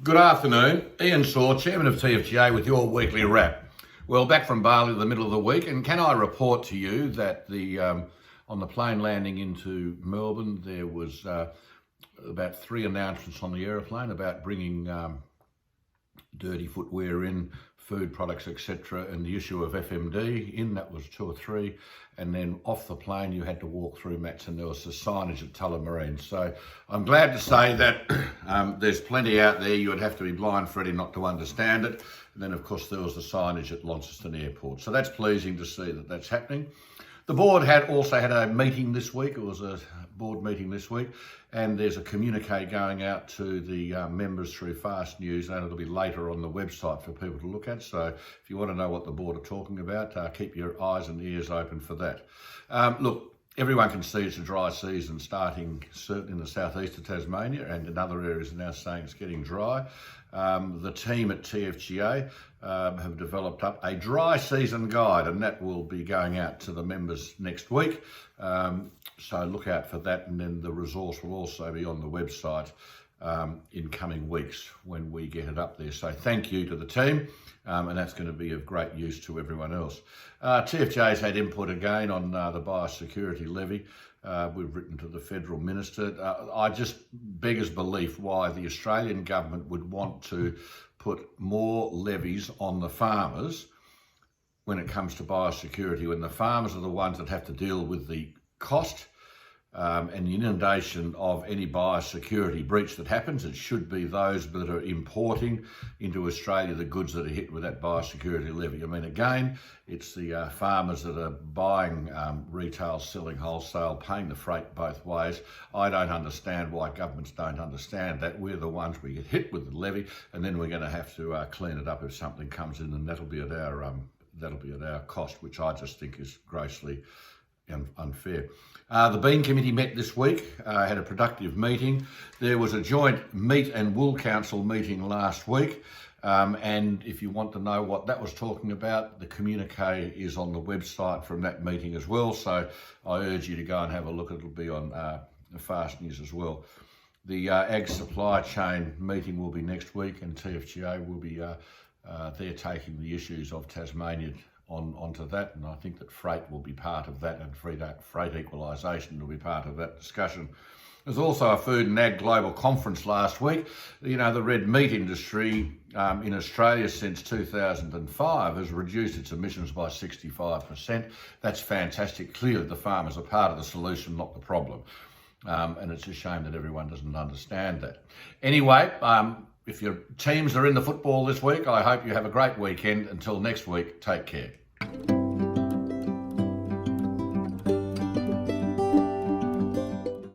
Good afternoon, Ian Saw, Chairman of TFGA with your weekly wrap. Well, back from Bali the middle of the week, and can I report to you that on the plane landing into Melbourne, there was about 3 announcements on the aeroplane about bringing dirty footwear in, food products, etc., and the issue of FMD in. That was 2 or 3, and then off the plane you had to walk through mats, and there was the signage at Tullamarine. So I'm glad to say that there's plenty out there. You would have to be blind, Freddie, not to understand it. And then of course there was the signage at Launceston Airport. So that's pleasing to see that that's happening. The board also had a meeting this week. It was a board meeting this week, and there's a communique going out to the members through Fast News, and it'll be later on the website for people to look at. So if you want to know what the board are talking about, keep your eyes and ears open for that. Look, everyone can see it's a dry season starting certainly in the southeast of Tasmania, and in other areas now saying it's getting dry. The team at TFGA have developed up a dry season guide, and that will be going out to the members next week. So look out for that, and then the resource will also be on the website in coming weeks when we get it up there. So thank you to the team, and that's going to be of great use to everyone else. TFGA's had input again on the biosecurity levy. We've written to the Federal Minister. I just beggars belief why the Australian government would want to put more levies on the farmers when it comes to biosecurity, when the farmers are the ones that have to deal with the cost and the inundation of any biosecurity breach that happens. It should be those that are importing into Australia the goods that are hit with that biosecurity levy. I mean, again, it's the farmers that are buying retail, selling wholesale, paying the freight both ways. I don't understand why governments don't understand that. We're the ones we get hit with the levy, and then we're going to have to clean it up if something comes in, and that'll be at our cost, which I just think is grossly unfair. The Bean Committee met this week, had a productive meeting. There was a joint Meat and Wool Council meeting last week, and if you want to know what that was talking about, the communique is on the website from that meeting as well, so I urge you to go and have a look. It'll be on the Fast News as well. The Ag Supply Chain meeting will be next week, and TFGA will be there taking the issues of Tasmania onto that, and I think that freight will be part of that, and freight equalisation will be part of that discussion. There's also a Food and Ag Global Conference last week. You know, the red meat industry in Australia since 2005 has reduced its emissions by 65%. That's fantastic. Clearly the farmers are part of the solution, not the problem. And it's a shame that everyone doesn't understand that. Anyway, if your teams are in the football this week, I hope you have a great weekend. Until next week, take care.